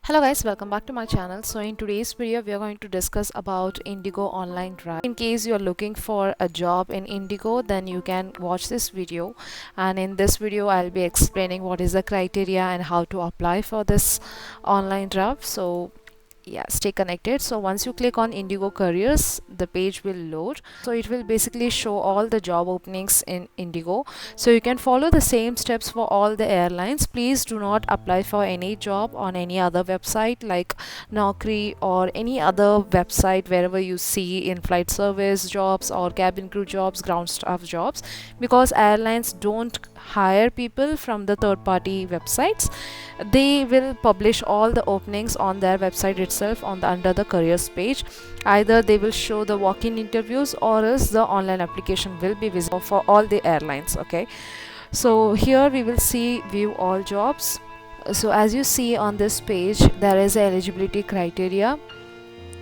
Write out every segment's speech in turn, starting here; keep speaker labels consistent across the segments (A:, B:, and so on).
A: Hello guys, welcome back to my channel. So in today's video we are going to discuss about Indigo online drive. In case you are looking for a job in Indigo, then you can watch this video, and in this video I'll be explaining what is the criteria and how to apply for this online drive. So yeah, stay connected. So once you click on Indigo careers, the page will load. So it will basically show all the job openings in Indigo, so you can follow the same steps for all the airlines. Please do not apply for any job on any other website like Naukri or any other website wherever you see in-flight service jobs or cabin crew jobs, ground staff jobs, because airlines don't hire people from the third party websites. They will publish all the openings on their website itself on the under the careers page. Either they will show the walk-in interviews or else the online application will be visible for all the airlines. Okay, so here we will see view all jobs. So as you see on this page, there is a eligibility criteria.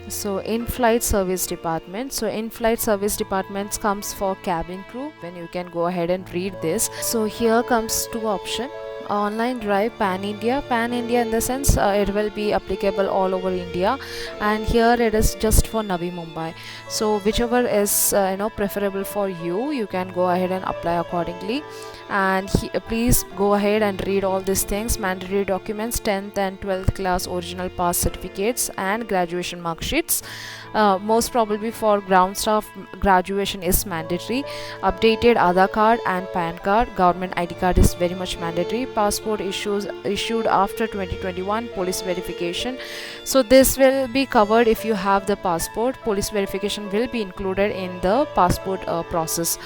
A: So in-flight service department, so in-flight service departments comes for cabin crew. When you can go ahead and read this. So here comes two option: online drive pan India in the sense it will be applicable all over India, and here it is just for Navi Mumbai. So whichever is preferable for you, you can go ahead and apply accordingly. And please go ahead and read all these things: mandatory documents, 10th and 12th class original pass certificates and graduation mark sheets. Most probably for ground staff, graduation is mandatory. Updated Aadhaar card and PAN card. Government ID card is very much mandatory. Passport issued after 2021. Police verification. So this will be covered if you have the passport. Police verification will be included in the passport process.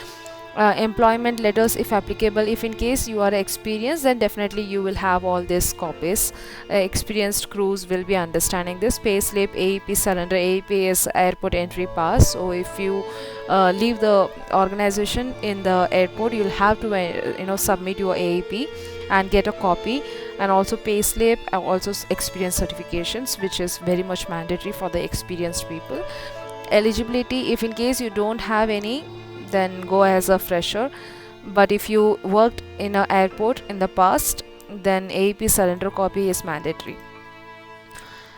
A: Employment letters if applicable. If in case you are experienced, then definitely you will have all these copies. Experienced crews will be understanding this. Payslip, AEP surrender. AEP is airport entry pass. So if you leave the organization in the airport, you'll have to submit your AEP and get a copy, and also payslip, and also experience certifications, which is very much mandatory for the experienced people. Eligibility, if in case you don't have any, then go as a fresher, but if you worked in an airport in the past, then AEP surrender copy is mandatory.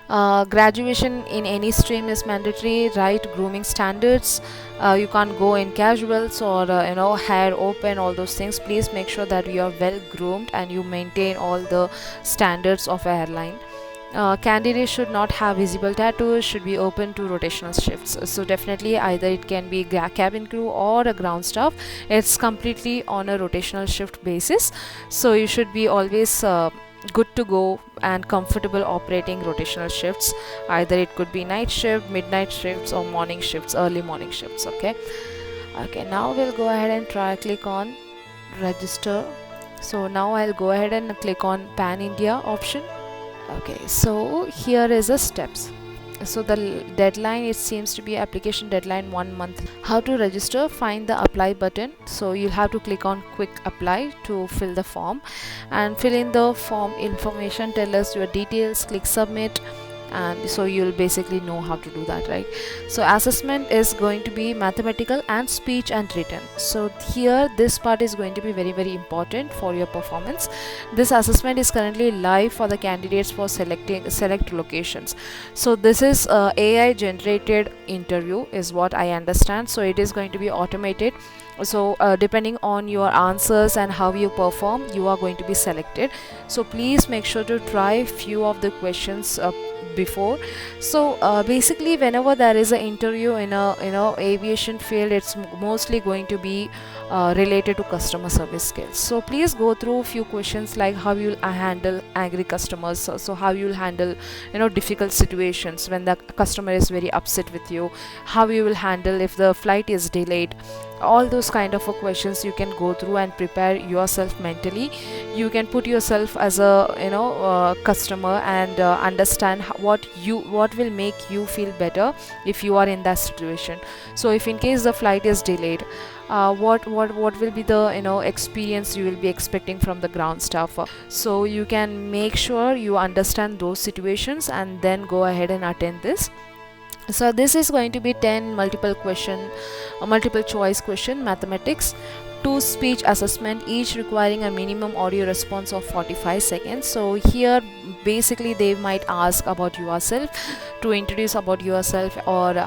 A: Graduation in any stream is mandatory. Right, grooming standards, you can't go in casuals or hair open, all those things. Please make sure that you are well groomed and you maintain all the standards of airline. Candidates should not have visible tattoos, should be open to rotational shifts. So definitely either it can be cabin crew or a ground staff. It's completely on a rotational shift basis, so you should be always good to go and comfortable operating rotational shifts. Either it could be night shift, midnight shifts, or morning shifts, early morning shifts. Okay, now we'll go ahead and click on register. So now I'll go ahead and click on Pan India option. Okay, so here is the steps. So the deadline, it seems to be application deadline 1 month. How to register? Find the apply button. So you'll have to click on quick apply to fill the form, and fill in the form information, tell us your details, click submit, and so you'll basically know how to do that, right? So assessment is going to be mathematical and speech and written. So here this part is going to be very important for your performance. This assessment is currently live for the candidates for select locations. So this is AI generated interview is what I understand. So it is going to be automated. So depending on your answers and how you perform, you are going to be selected. So please make sure to try few of the questions before. So basically whenever there is an interview in a aviation field, it's mostly going to be related to customer service skills. So please go through a few questions like how you'll handle angry customers, so how you'll handle difficult situations when the customer is very upset with you, how you will handle if the flight is delayed. All those kind of questions you can go through and prepare yourself mentally. You can put yourself as a customer and understand what will make you feel better if you are in that situation. So if in case the flight is delayed, what will be the experience you will be expecting from the ground staff. So you can make sure you understand those situations and then go ahead and attend this. So this is going to be 10 multiple choice question, mathematics, two speech assessment, each requiring a minimum audio response of 45 seconds. So here basically they might ask about yourself, to introduce about yourself, or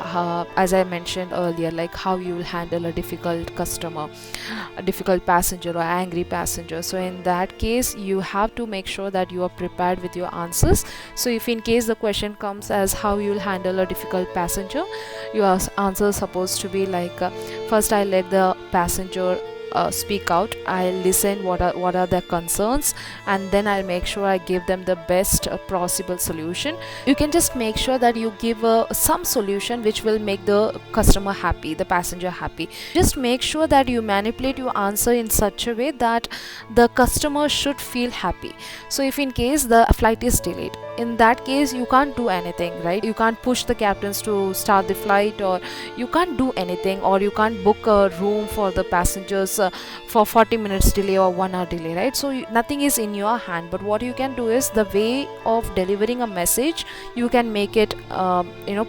A: as I mentioned earlier, like how you will handle a difficult customer, a difficult passenger or angry passenger. So in that case you have to make sure that you are prepared with your answers. So if in case the question comes as how you will handle a difficult passenger, your answer is supposed to be like, first I let the passenger speak out, I'll listen what are their concerns, and then I'll make sure I give them the best possible solution. You can just make sure that you give some solution which will make the customer happy, the passenger happy. Just make sure that you manipulate your answer in such a way that the customer should feel happy. So if in case the flight is delayed, in that case you can't do anything, right? You can't push the captains to start the flight, or you can't do anything, or you can't book a room for the passengers for 40 minutes delay or 1 hour delay, right? So nothing is in your hand, but what you can do is the way of delivering a message, you can make it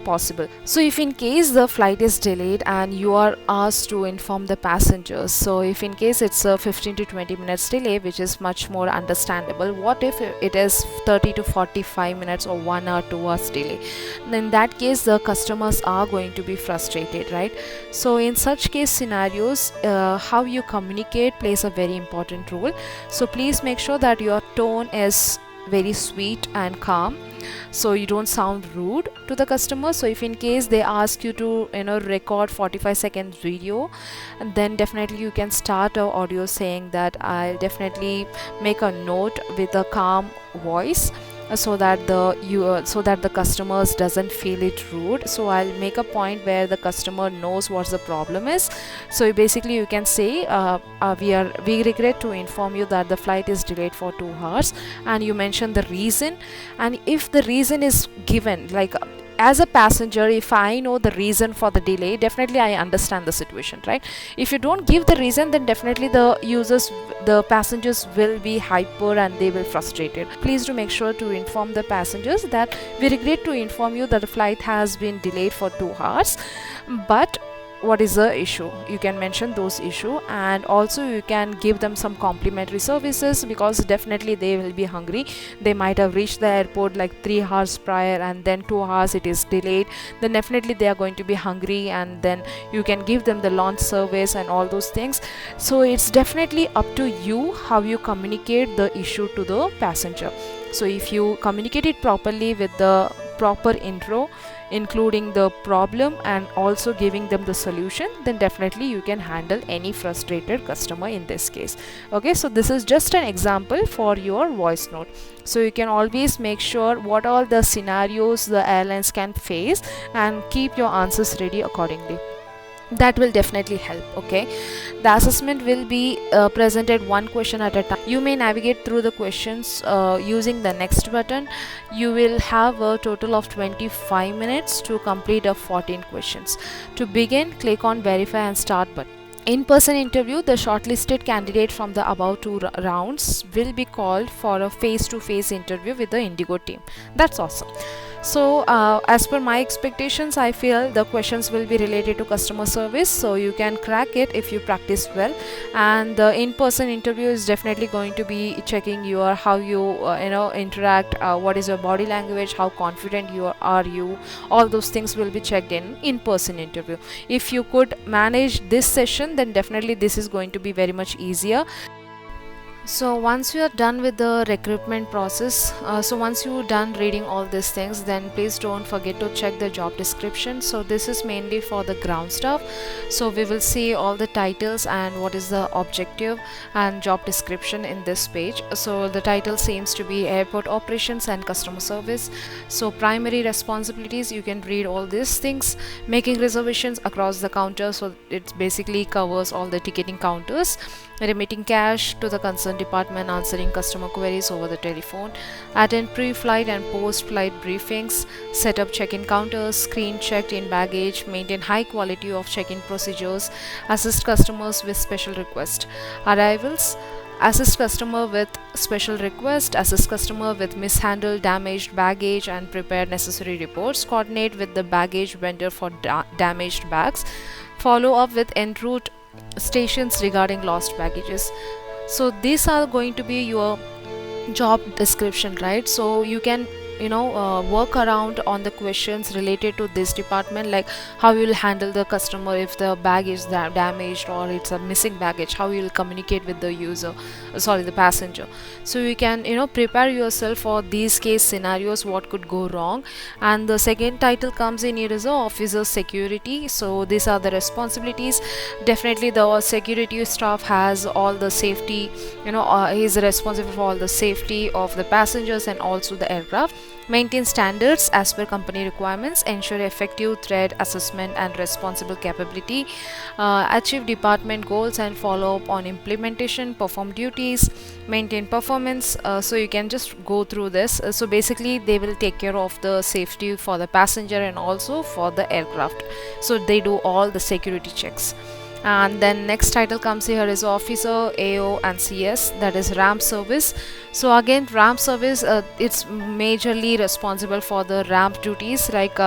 A: possible. So if in case the flight is delayed and you are asked to inform the passengers, so if in case it's a 15 to 20 minutes delay, which is much more understandable, what if it is 30 to 45 minutes or 1 hour 2 hours delay? In that case the customers are going to be frustrated, right? So in such case scenarios, how you communicate plays a very important role. So please make sure that your tone is very sweet and calm, so you don't sound rude to the customer. So if in case they ask you to record 45-second video, and then definitely you can start a audio saying that I'll definitely make a note with a calm voice, so that the customers doesn't feel it rude. So I'll make a point where the customer knows what the problem is. So basically you can say we regret to inform you that the flight is delayed for 2 hours, and you mention the reason. And if the reason is given, like as a passenger, if I know the reason for the delay, definitely I understand the situation, right? If you don't give the reason, then definitely the passengers will be hyper and they will frustrated. Please do make sure to inform the passengers that we regret to inform you that the flight has been delayed for 2 hours, but what is the issue? You can mention those issue, and also you can give them some complimentary services, because definitely they will be hungry. They might have reached the airport like 3 hours prior, and then 2 hours it is delayed. Then definitely they are going to be hungry, and then you can give them the launch service and all those things. So it's definitely up to you how you communicate the issue to the passenger. So if you communicate it properly with the proper intro, including the problem and also giving them the solution, then definitely you can handle any frustrated customer in this case. Okay, so this is just an example for your voice note. So you can always make sure what all the scenarios the airlines can face and keep your answers ready accordingly. That will definitely help. Okay, the assessment will be presented one question at a time. You may navigate through the questions using the next button. You will have a total of 25 minutes to complete 14 questions. To begin, click on verify and start button. In-person interview, the shortlisted candidate from the above 2 rounds will be called for a face-to-face interview with the IndiGo team. That's awesome. So as per my expectations, I feel the questions will be related to customer service, so you can crack it if you practice well. And the in-person interview is definitely going to be checking your how you interact, what is your body language, how confident you are, all those things will be checked in person interview. If you could manage this session, then definitely this is going to be very much easier. So once you are done with the recruitment process, once you're done reading all these things, then please don't forget to check the job description. So this is mainly for the ground staff. So we will see all the titles and what is the objective and job description in this page. So the title seems to be airport operations and customer service. So primary responsibilities, you can read all these things. Making reservations across the counter, so it basically covers all the ticketing counters. Remitting cash to the concerned department, answering customer queries over the telephone, attend pre-flight and post-flight briefings, set up check-in counters, screen checked in baggage, maintain high quality of check-in procedures, assist customers with special request. Arrivals, assist customer with special request, assist customer with mishandled damaged baggage and prepare necessary reports, coordinate with the baggage vendor for damaged bags, follow up with en route stations regarding lost baggages. So these are going to be your job description, right? So you can work around on the questions related to this department, like how you will handle the customer if the bag is damaged or it's a missing baggage, how you will communicate with the user, sorry, the passenger. So you can prepare yourself for these case scenarios, what could go wrong. And the second title comes in here is a officer security. So these are the responsibilities. Definitely the security staff has all the safety, he is responsible for all the safety of the passengers and also the aircraft. Maintain standards as per company requirements, ensure effective threat assessment and responsible capability, achieve department goals and follow up on implementation, perform duties, maintain performance. So you can just go through this. So basically they will take care of the safety for the passenger and also for the aircraft. So they do all the security checks. And then next title comes here is officer AO&CS, that is ramp service. So again, ramp service, it's majorly responsible for the ramp duties, like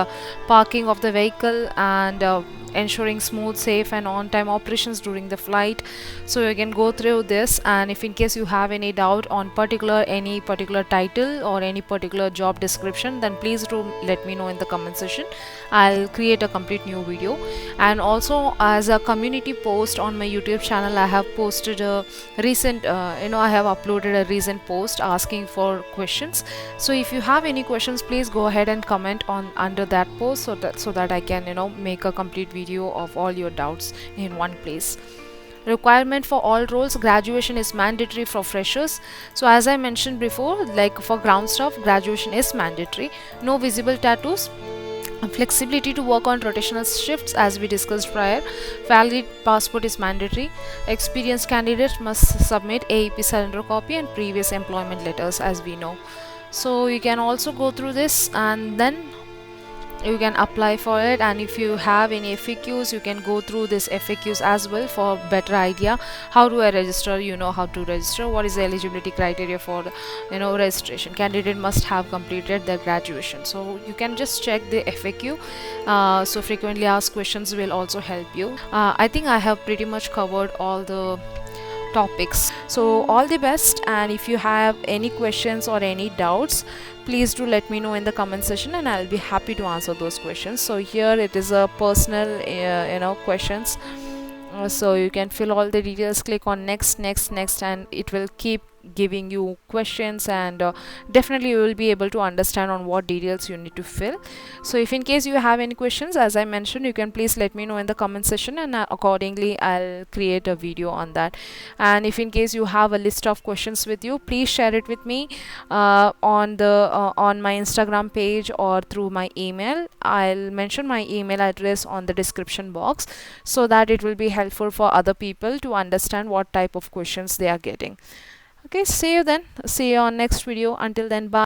A: parking of the vehicle and ensuring smooth, safe and on-time operations during the flight. So you can go through this, and if in case you have any doubt on any particular title or any particular job description, then please do let me know in the comment section. I'll create a complete new video. And also, as a community post on my YouTube channel, I have posted a recent I have uploaded a recent post asking for questions. So if you have any questions, please go ahead and comment on under that post, so that I can make a complete video of all your doubts in one place. Requirement for all roles: graduation is mandatory for freshers. So as I mentioned before, like for ground staff, graduation is mandatory. No visible tattoos. Flexibility to work on rotational shifts, as we discussed prior. Valid passport is mandatory. Experienced candidates must submit AEP surrender copy and previous employment letters, as we know. So you can also go through this, and then you can apply for it. And if you have any FAQs, you can go through this FAQs as well for better idea. How do I register? How to register. What is the eligibility criteria for registration? Candidate must have completed their graduation. So you can just check the FAQ. So frequently asked questions will also help you. I think I have pretty much covered all the topics. So all the best, and if you have any questions or any doubts, please do let me know in the comment section and I'll be happy to answer those questions. So here it is a personal questions. So you can fill all the details, click on next, and it will keep giving you questions, and definitely you will be able to understand on what details you need to fill. So if in case you have any questions, as I mentioned, you can please let me know in the comment section, and accordingly I'll create a video on that. And if in case you have a list of questions with you, please share it with me on my Instagram page or through my email. I'll mention my email address on the description box, so that it will be helpful for other people to understand what type of questions they are getting. Okay, see you then. See you on next video. Until then, bye.